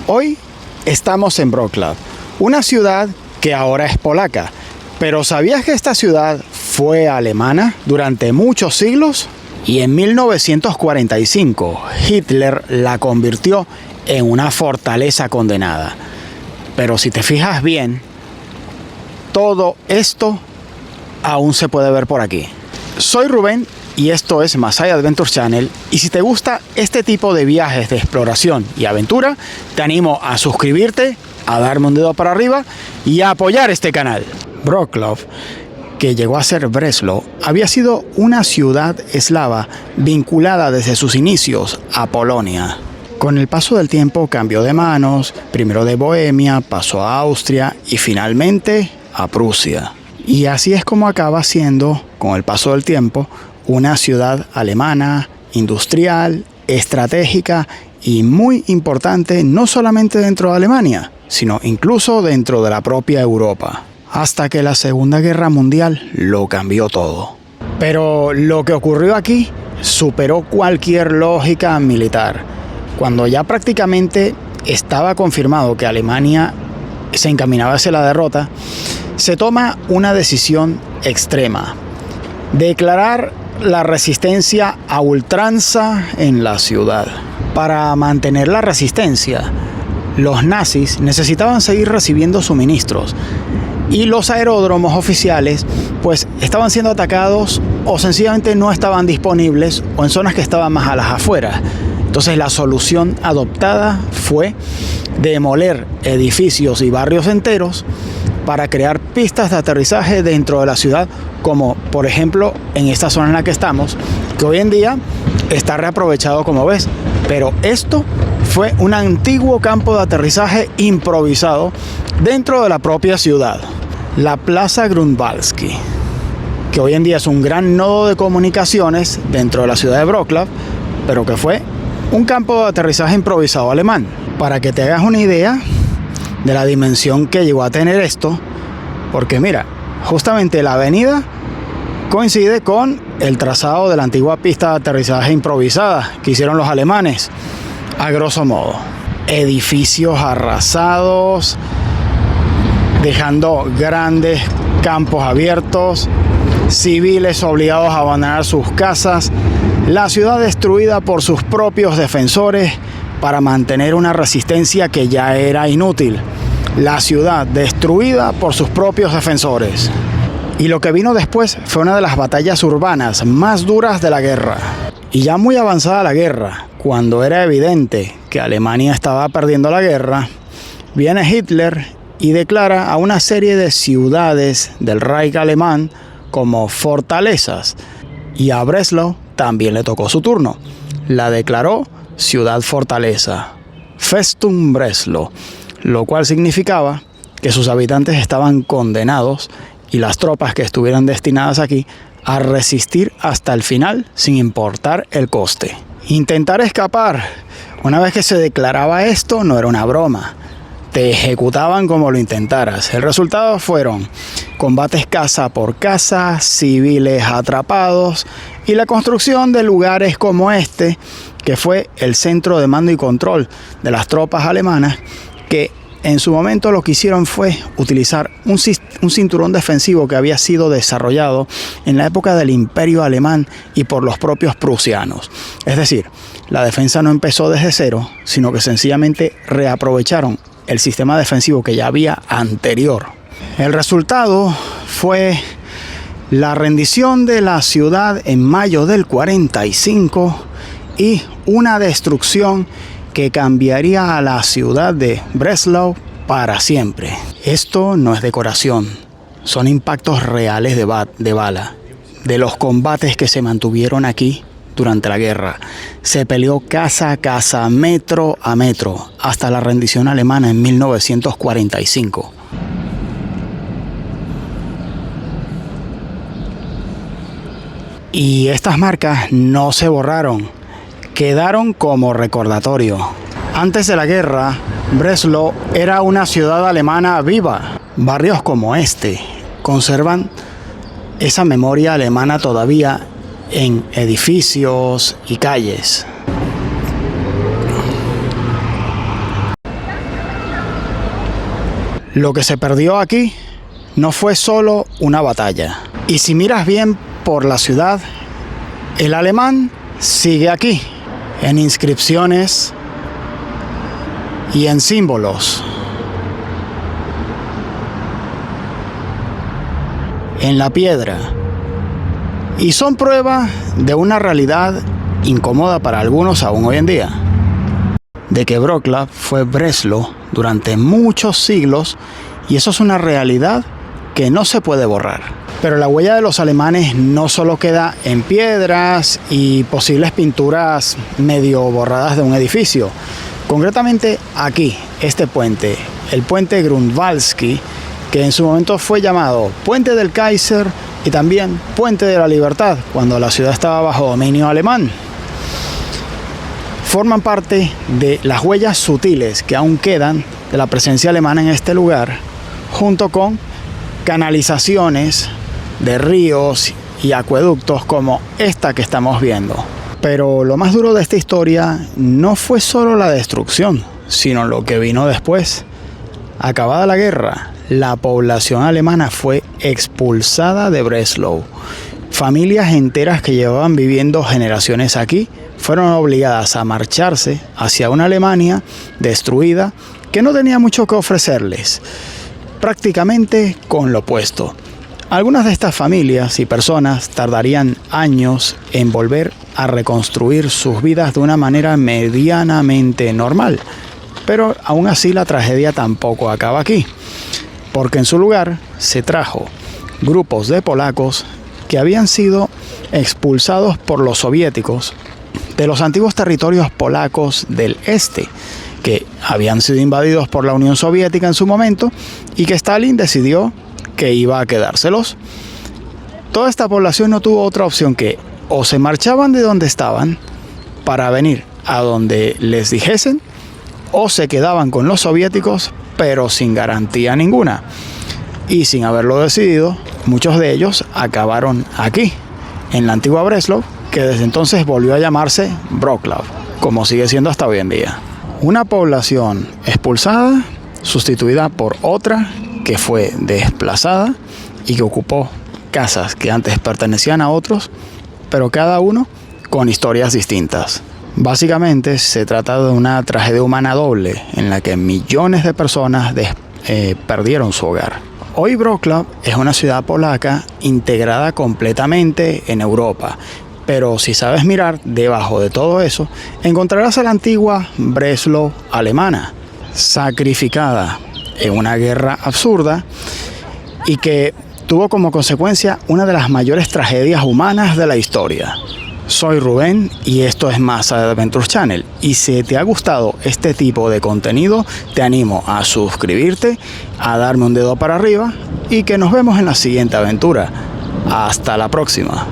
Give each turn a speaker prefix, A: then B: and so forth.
A: Hoy estamos en Wrocław, una ciudad que ahora es polaca. Pero ¿sabías que esta ciudad fue alemana durante muchos siglos? Y en 1945 Hitler la convirtió en una fortaleza condenada. Pero si te fijas bien, todo esto aún se puede ver por aquí. Soy Rubén y esto es Masai Adventure Channel, y si te gusta este tipo de viajes de exploración y aventura, te animo a suscribirte, a darme un dedo para arriba y a apoyar este canal. Wrocław, que llegó a ser Breslau, había sido una ciudad eslava vinculada desde sus inicios a Polonia. Con el paso del tiempo cambió de manos, primero de Bohemia, pasó a Austria y finalmente a Prusia. Y así es como acaba siendo, con el paso del tiempo, una ciudad alemana, industrial, estratégica y muy importante no solamente dentro de Alemania, sino incluso dentro de la propia Europa. Hasta que la Segunda Guerra Mundial lo cambió todo. Pero lo que ocurrió aquí superó cualquier lógica militar. Cuando ya prácticamente estaba confirmado que Alemania se encaminaba hacia la derrota, se toma una decisión extrema: declarar la resistencia a ultranza en la ciudad. Para mantener la resistencia, los nazis necesitaban seguir recibiendo suministros y los aeródromos oficiales pues estaban siendo atacados o sencillamente no estaban disponibles o en zonas que estaban más a las afueras. Entonces la solución adoptada fue demoler edificios y barrios enteros para crear pistas de aterrizaje dentro de la ciudad, como por ejemplo en esta zona en la que estamos, que hoy en día está reaprovechado como ves, pero esto fue un antiguo campo de aterrizaje improvisado dentro de la propia ciudad. La Plaza Grunwaldzki, que hoy en día es un gran nodo de comunicaciones dentro de la ciudad de Wrocław, pero que fue un campo de aterrizaje improvisado alemán. Para que te hagas una idea de la dimensión que llegó a tener esto, porque mira, justamente la avenida coincide con el trazado de la antigua pista de aterrizaje improvisada que hicieron los alemanes. A grosso modo, edificios arrasados, dejando grandes campos abiertos, civiles obligados a abandonar sus casas, la ciudad destruida por sus propios defensores para mantener una resistencia que ya era inútil. La ciudad destruida por sus propios defensores. Y lo que vino después fue una de las batallas urbanas más duras de la guerra. Y ya muy avanzada la guerra, cuando era evidente que Alemania estaba perdiendo la guerra, viene Hitler y declara a una serie de ciudades del Reich alemán como fortalezas. Y a Breslau también le tocó su turno. La declaró ciudad fortaleza, Festung Breslau, lo cual significaba que sus habitantes estaban condenados y las tropas que estuvieran destinadas aquí a resistir hasta el final sin importar el coste. Intentar escapar, una vez que se declaraba esto, no era una broma. Te ejecutaban como lo intentaras. El resultado fueron combates casa por casa, civiles atrapados y la construcción de lugares como este, que fue el centro de mando y control de las tropas alemanas, que en su momento lo que hicieron fue utilizar un cinturón defensivo que había sido desarrollado en la época del Imperio Alemán y por los propios prusianos. Es decir, la defensa no empezó desde cero, sino que sencillamente reaprovecharon el sistema defensivo que ya había anterior. El resultado fue la rendición de la ciudad en mayo del 45 y una destrucción que cambiaría a la ciudad de Breslau para siempre. Esto no es decoración, son impactos reales de bala, de los combates que se mantuvieron aquí durante la guerra. Se peleó casa a casa, metro a metro, hasta la rendición alemana en 1945. Y estas marcas no se borraron, quedaron como recordatorio. Antes de la guerra, Breslau era una ciudad alemana viva. Barrios como este conservan esa memoria alemana todavía en edificios y calles. Lo que se perdió aquí no fue solo una batalla. Y si miras bien por la ciudad, el alemán sigue aquí, en inscripciones y en símbolos, en la piedra. Y son prueba de una realidad incómoda para algunos aún hoy en día, de que Wrocław fue Breslau durante muchos siglos, y eso es una realidad que no se puede borrar. Pero la huella de los alemanes no solo queda en piedras y posibles pinturas medio borradas de un edificio. Concretamente aquí, este puente, el puente Grunwaldzki, que en su momento fue llamado Puente del Kaiser y también Puente de la Libertad, cuando la ciudad estaba bajo dominio alemán, forman parte de las huellas sutiles que aún quedan de la presencia alemana en este lugar, junto con canalizaciones de ríos y acueductos como esta que estamos viendo. Pero lo más duro de esta historia no fue solo la destrucción, sino lo que vino después. Acabada la guerra, la población alemana fue expulsada de Breslau. Familias enteras que llevaban viviendo generaciones aquí fueron obligadas a marcharse hacia una Alemania destruida que no tenía mucho que ofrecerles, prácticamente con lo opuesto. Algunas de estas familias y personas tardarían años en volver a reconstruir sus vidas de una manera medianamente normal, pero aún así la tragedia tampoco acaba aquí, porque en su lugar se trajo grupos de polacos que habían sido expulsados por los soviéticos de los antiguos territorios polacos del este, que habían sido invadidos por la Unión Soviética en su momento y que Stalin decidió que iba a quedárselos. Toda esta población no tuvo otra opción que o se marchaban de donde estaban para venir a donde les dijesen, o se quedaban con los soviéticos pero sin garantía ninguna. Y sin haberlo decidido, muchos de ellos acabaron aquí, en la antigua Breslau, que desde entonces volvió a llamarse Wrocław, como sigue siendo hasta hoy en día. Una población expulsada, sustituida por otra que fue desplazada y que ocupó casas que antes pertenecían a otros, pero cada uno con historias distintas. Básicamente se trata de una tragedia humana doble en la que millones de personas perdieron su hogar. Hoy Wrocław es una ciudad polaca integrada completamente en Europa, pero si sabes mirar debajo de todo eso, encontrarás a la antigua Breslau alemana, sacrificada en una guerra absurda y que tuvo como consecuencia una de las mayores tragedias humanas de la historia. Soy Rubén y esto es Masa de Adventure Channel, y si te ha gustado este tipo de contenido te animo a suscribirte, a darme un dedo para arriba y que nos vemos en la siguiente aventura. Hasta la próxima.